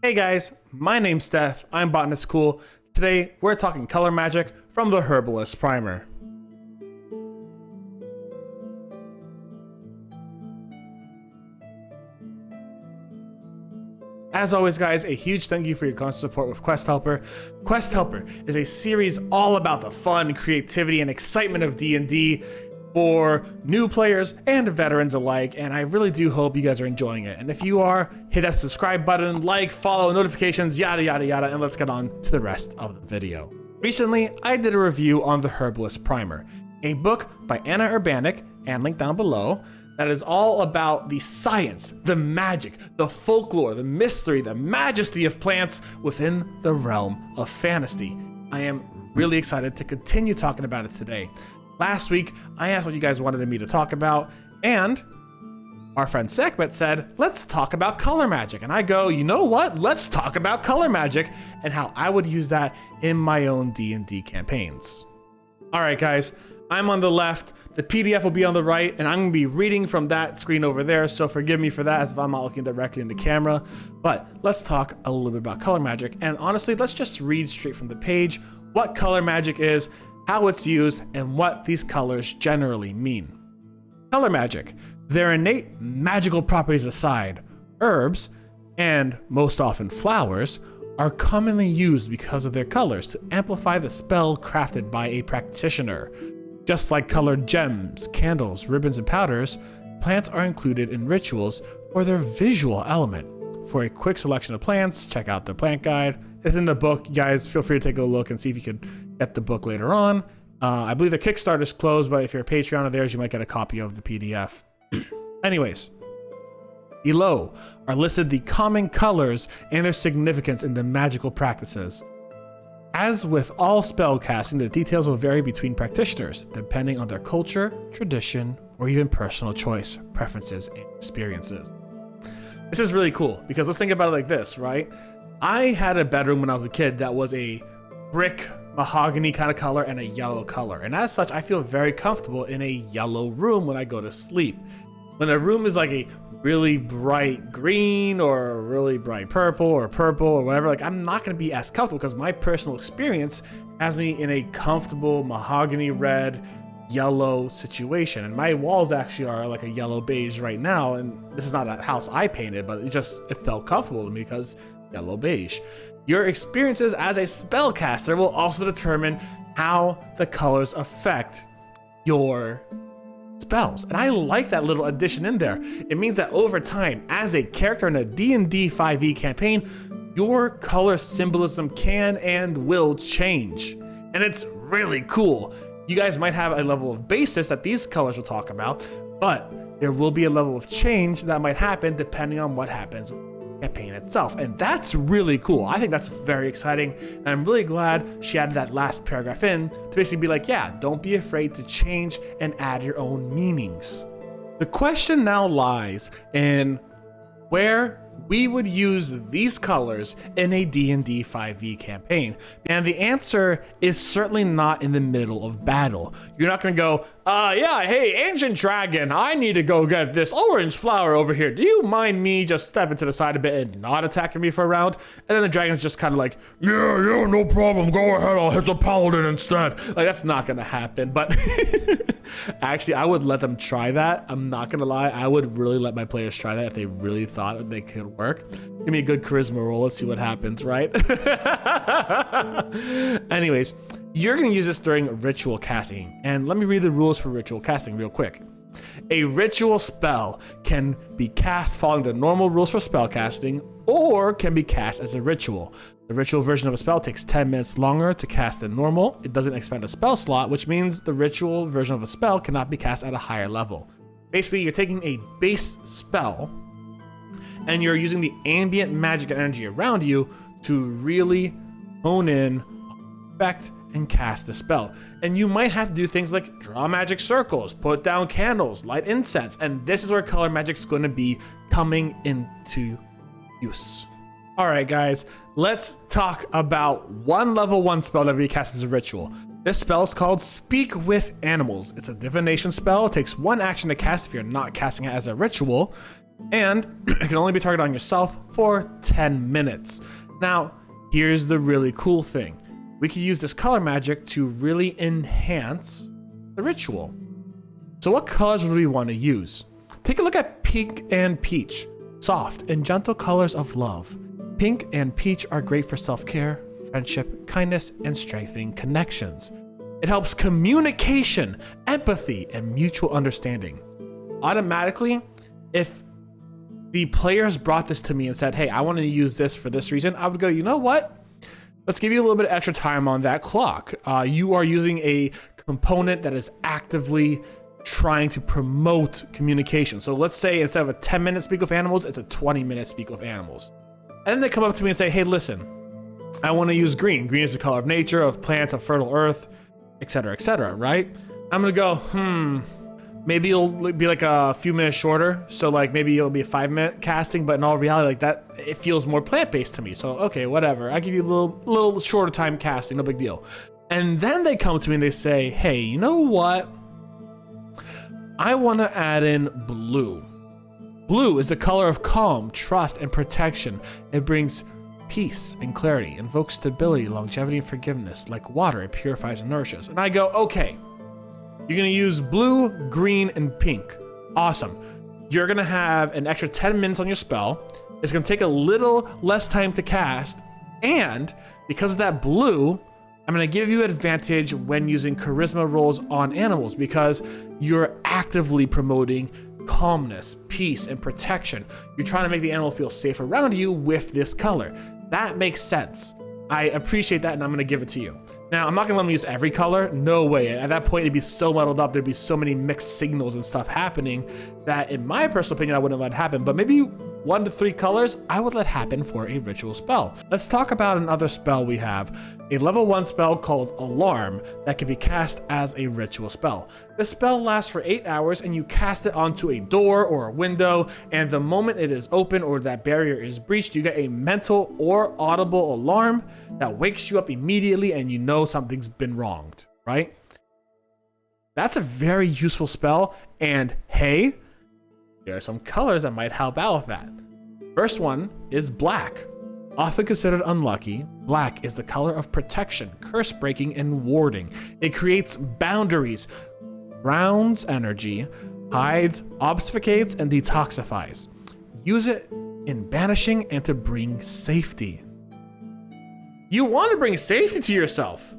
Hey guys, my name's Steph, I'm Botanist Cool. Today we're talking color magic from the Herbalist Primer. As always guys, a huge thank you for your constant support with Quest Helper. Quest Helper is a series all about the fun, creativity, and excitement of D&D for new players and veterans alike, and I really do hope you guys are enjoying it. And if you are, hit that subscribe button, like, follow, notifications, yada yada yada, and let's get on to the rest of the video. Recently, I did a review on the Herbalist Primer, a book by Anna Urbanic, and link down below, that is all about the science, the magic, the folklore, the mystery, the majesty of plants within the realm of fantasy. I am really excited to continue talking about it today. Last week, I asked what you guys wanted me to talk about, and our friend Sekhmet said, let's talk about color magic. And I go, you know what? Let's talk about color magic and how I would use that in my own D&D campaigns. All right, guys, I'm on the left. The PDF will be on the right, and I'm going to be reading from that screen over there, so forgive me for that as if I'm not looking directly in the camera. But let's talk a little bit about color magic, and honestly, let's just read straight from the page what color magic is, how it's used, and what these colors generally mean. Color magic. Their innate magical properties aside, herbs, and most often flowers, are commonly used because of their colors to amplify the spell crafted by a practitioner. Just like colored gems, candles, ribbons, and powders, plants are included in rituals for their visual element. For a quick selection of plants, check out the plant guide. It's in the book. You guys feel free to take a look and see if you could get the book later on. I believe the Kickstarter is closed, but if you're a Patreon of theirs, you might get a copy of the PDF. Anyways, below are listed the common colors and their significance in the magical practices. As with all spell casting, the details will vary between practitioners, depending on their culture, tradition, or even personal choice, preferences, and experiences. This is really cool, because let's think about it like this, right? I had a bedroom when I was a kid that was a brick mahogany kind of color and a yellow color. And as such, I feel very comfortable in a yellow room when I go to sleep. When a room is like a really bright green or a really bright purple or whatever, like I'm not going to be as comfortable because my personal experience has me in a comfortable mahogany red yellow situation. And my walls actually are like a yellow beige right now. And this is not a house I painted, but it felt comfortable to me because yellow beige. Your experiences as a spellcaster will also determine how the colors affect your spells. And I like that little addition in there. It means that over time, as a character in a D&D 5e campaign, your color symbolism can and will change. And it's really cool. You guys might have a level of basis that these colors will talk about, but there will be a level of change that might happen depending on what happens with the campaign itself. And that's really cool. I think that's very exciting. And I'm really glad she added that last paragraph in to basically be like, yeah, don't be afraid to change and add your own meanings. The question now lies in where we would use these colors in a D&D 5e campaign. And the answer is certainly not in the middle of battle. You're not gonna go, yeah, hey, ancient dragon, I need to go get this orange flower over here. Do you mind me just stepping to the side a bit and not attacking me for a round? And then the dragon's just kind of like, yeah, no problem. Go ahead, I'll hit the paladin instead. Like, that's not gonna happen, but actually, I would let them try that. I'm not gonna lie. I would really let my players try that if they really thought that they could work. Give me a good charisma roll. Let's see what happens, right? Anyways, you're going to use this during ritual casting. And let me read the rules for ritual casting real quick. A ritual spell can be cast following the normal rules for spell casting or can be cast as a ritual. The ritual version of a spell takes 10 minutes longer to cast than normal. It doesn't expend a spell slot, which means the ritual version of a spell cannot be cast at a higher level. Basically, you're taking a base spell and you're using the ambient magic and energy around you to really hone in, effect, and cast the spell. And you might have to do things like draw magic circles, put down candles, light incense, and this is where color magic's going to be coming into use. All right, guys, let's talk about one level 1 spell that we cast as a ritual. This spell is called Speak with Animals. It's a divination spell. It takes 1 action to cast if you're not casting it as a ritual. And it can only be targeted on yourself for 10 minutes. Now, here's the really cool thing. We can use this color magic to really enhance the ritual. So what colors would we want to use? Take a look at pink and peach, soft and gentle colors of love. Pink and peach are great for self-care, friendship, kindness, and strengthening connections. It helps communication, empathy, and mutual understanding. Automatically, if the players brought this to me and said, hey, I want to use this for this reason, I would go, you know what? Let's give you a little bit of extra time on that clock. You are using a component that is actively trying to promote communication. So let's say instead of a 10-minute speak of animals, it's a 20-minute speak of animals. And then they come up to me and say, hey, listen, I want to use green. Green is the color of nature, of plants, of fertile earth, etc., right? I'm going to go, maybe it'll be like a few minutes shorter. So like maybe it'll be a 5-minute casting, but in all reality, like that, it feels more plant-based to me. So, okay, whatever. I give you a little shorter time casting, no big deal. And then they come to me and they say, hey, you know what? I want to add in blue. Blue is the color of calm, trust, and protection. It brings peace and clarity, invokes stability, longevity, and forgiveness. Like water, it purifies and nourishes. And I go, okay, you're going to use blue, green, and pink. Awesome. You're going to have an extra 10 minutes on your spell. It's going to take a little less time to cast. And because of that blue, I'm going to give you advantage when using charisma rolls on animals because you're actively promoting calmness, peace, and protection. You're trying to make the animal feel safe around you with this color. That makes sense. I appreciate that, and I'm going to give it to you. Now, I'm not going to let them use every color. No way. At that point, it'd be so muddled up. There'd be so many mixed signals and stuff happening that, in my personal opinion, I wouldn't let it happen. But maybe 1 to 3 colors, I would let happen for a ritual spell. Let's talk about another spell we have. A level 1 spell called Alarm that can be cast as a ritual spell. This spell lasts for 8 hours and you cast it onto a door or a window, and the moment it is open or that barrier is breached, you get a mental or audible alarm that wakes you up immediately and you know something's been wronged, right? That's a very useful spell, and hey, there are some colors that might help out with that. First one is black. Often considered unlucky, black is the color of protection, curse breaking, and warding. It creates boundaries, grounds energy, hides, obfuscates, and detoxifies. Use it in banishing and to bring safety. You want to bring safety to yourself.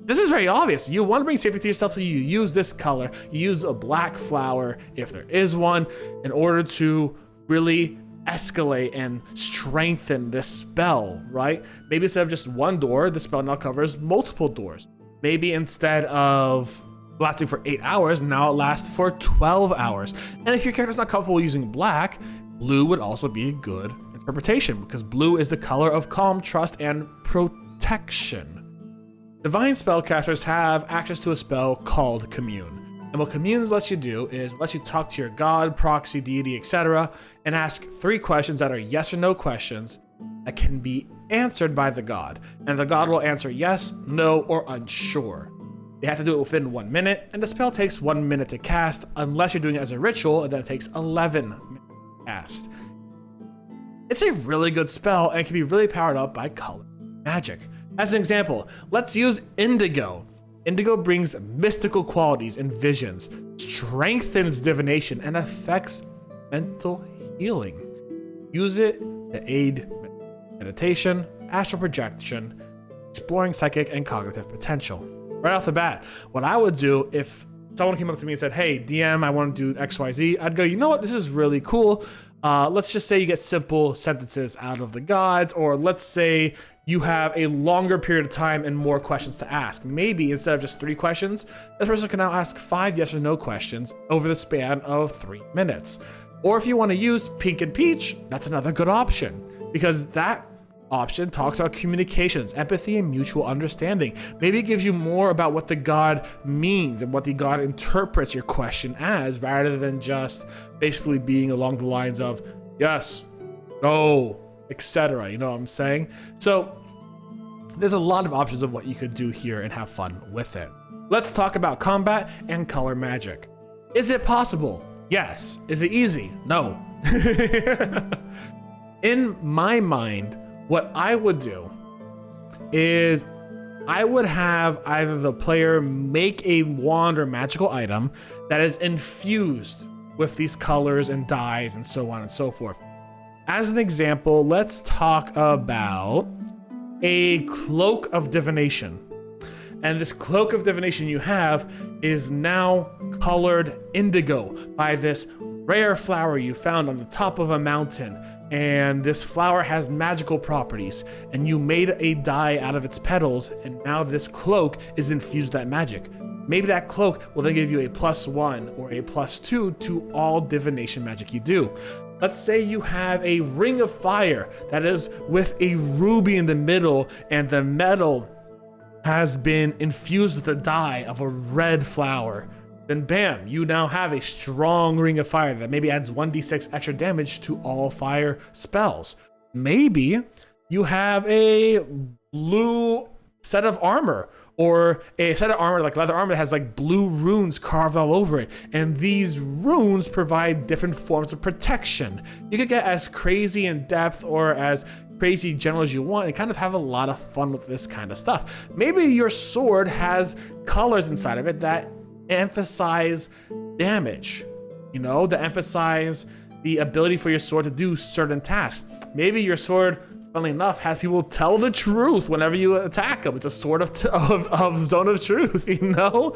This is very obvious. You want to bring safety to yourself, so you use this color. You use a black flower, if there is one, in order to really escalate and strengthen this spell, right? Maybe instead of just one door, the spell now covers multiple doors. Maybe instead of lasting for 8 hours, now it lasts for 12 hours. And if your character's not comfortable using black, blue would also be a good interpretation because blue is the color of calm, trust, and protection. Divine spellcasters have access to a spell called Commune. And what Commune lets you do is it lets you talk to your god, proxy, deity, etc. and ask 3 questions that are yes or no questions that can be answered by the god. And the god will answer yes, no, or unsure. They have to do it within 1 minute, and the spell takes 1 minute to cast unless you're doing it as a ritual, and then it takes 11 minutes to cast. It's a really good spell and can be really powered up by color magic. As an example, let's use indigo. Indigo brings mystical qualities and visions, strengthens divination, and affects mental healing. Use it to aid meditation, astral projection, exploring psychic and cognitive potential. Right off the bat, what I would do if someone came up to me and said, hey, DM, I want to do XYZ, I'd go, you know what, this is really cool. Let's just say you get simple sentences out of the gods, or let's say you have a longer period of time and more questions to ask. Maybe instead of just 3 questions, this person can now ask 5 yes or no questions over the span of 3 minutes. Or if you want to use pink and peach, that's another good option because that option talks about communications, empathy, and mutual understanding. Maybe it gives you more about what the god means and what the god interprets your question as, rather than just basically being along the lines of yes, no, etc. You know what I'm saying? So there's a lot of options of what you could do here and have fun with it. Let's talk about combat and color magic. Is it possible? Yes. Is it easy? No. In my mind, what I would do is I would have either the player make a wand or magical item that is infused with these colors and dyes and so on and so forth. As an example, let's talk about a cloak of divination. And this cloak of divination you have is now colored indigo by this rare flower you found on the top of a mountain. And this flower has magical properties, and you made a dye out of its petals, and now this cloak is infused with that magic. Maybe that cloak will then give you a +1 or a +2 to all divination magic you do. Let's say you have a ring of fire that is with a ruby in the middle, and the metal has been infused with the dye of a red flower. Then bam, you now have a strong ring of fire that maybe adds 1d6 extra damage to all fire spells. Maybe you have a blue set of armor, or a set of armor like leather armor that has like blue runes carved all over it, and these runes provide different forms of protection. You could get as crazy in depth or as crazy general as you want and kind of have a lot of fun with this kind of stuff. Maybe your sword has colors inside of it that emphasize damage, you know, that emphasize the ability for your sword to do certain tasks. Maybe your sword, funnily enough, has people tell the truth whenever you attack them. It's a sword of zone of truth, you know?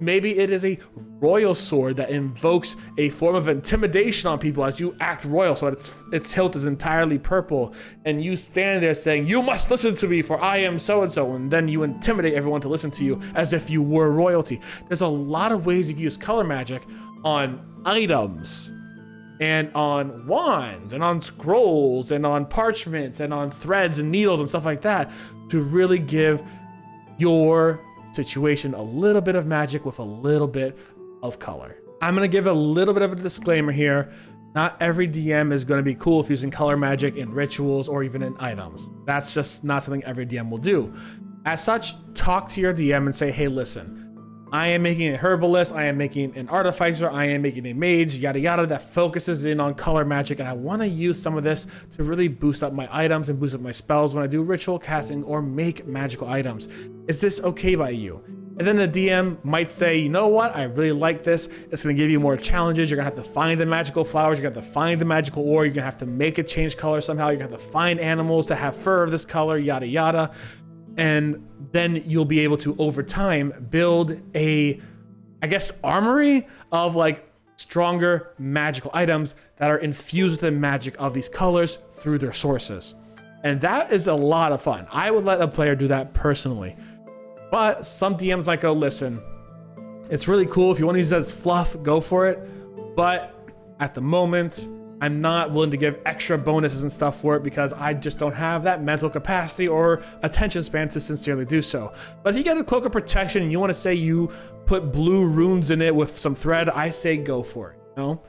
Maybe it is a royal sword that invokes a form of intimidation on people as you act royal, so its hilt is entirely purple, and you stand there saying, "You must listen to me, for I am so-and-so," and then you intimidate everyone to listen to you as if you were royalty. There's a lot of ways you can use color magic on items, and on wands, and on scrolls, and on parchments, and on threads and needles and stuff like that to really give your situation a little bit of magic with a little bit of color. I'm gonna give a little bit of a disclaimer here. Not every DM is gonna be cool with using color magic in rituals or even in items. That's just not something every DM will do. As such, talk to your DM and say, hey, listen, I am making a herbalist, I am making an artificer, I am making a mage, yada yada, that focuses in on color magic, and I want to use some of this to really boost up my items and boost up my spells when I do ritual casting or make magical items. Is this okay by you? And then the DM might say, you know what, I really like this. It's going to give you more challenges. You're going to have to find the magical flowers. You're going to have to find the magical ore. You're going to have to make it change color somehow. You're going to have to find animals that have fur of this color, yada yada. And then you'll be able to, over time, build a, I guess, armory of like stronger magical items that are infused with the magic of these colors through their sources. And that is a lot of fun. I would let a player do that personally. But some DMs might go, listen, it's really cool. If you want to use it as fluff, go for it. But at the moment, I'm not willing to give extra bonuses and stuff for it because I just don't have that mental capacity or attention span to sincerely do so. But if you get a cloak of protection and you want to say you put blue runes in it with some thread, I say go for it, you know?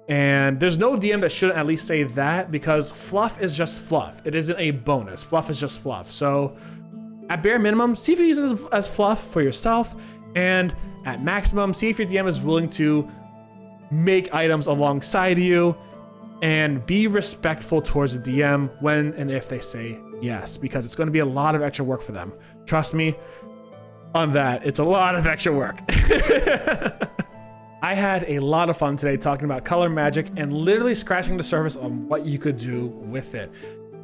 And there's no DM that shouldn't at least say that, because fluff is just fluff. It isn't a bonus. Fluff is just fluff. So at bare minimum, see if you use it as fluff for yourself. And at maximum, see if your DM is willing to make items alongside you. And be respectful towards the DM when and if they say yes, because it's going to be a lot of extra work for them. Trust me on that. It's a lot of extra work. I had a lot of fun today talking about color magic and literally scratching the surface on what you could do with it.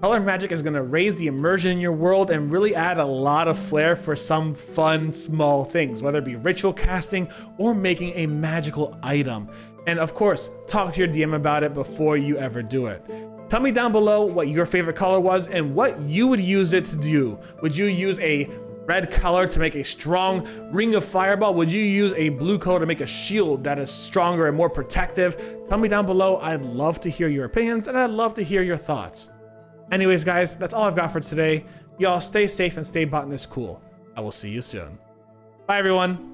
Color magic is going to raise the immersion in your world and really add a lot of flair for some fun small things, whether it be ritual casting or making a magical item. And of course, talk to your DM about it before you ever do it. Tell me down below what your favorite color was and what you would use it to do. Would you use a red color to make a strong ring of fireball? Would you use a blue color to make a shield that is stronger and more protective? Tell me down below. I'd love to hear your opinions and I'd love to hear your thoughts. Anyways, guys, that's all I've got for today. Y'all stay safe and stay Botanist Cool. I will see you soon. Bye, everyone.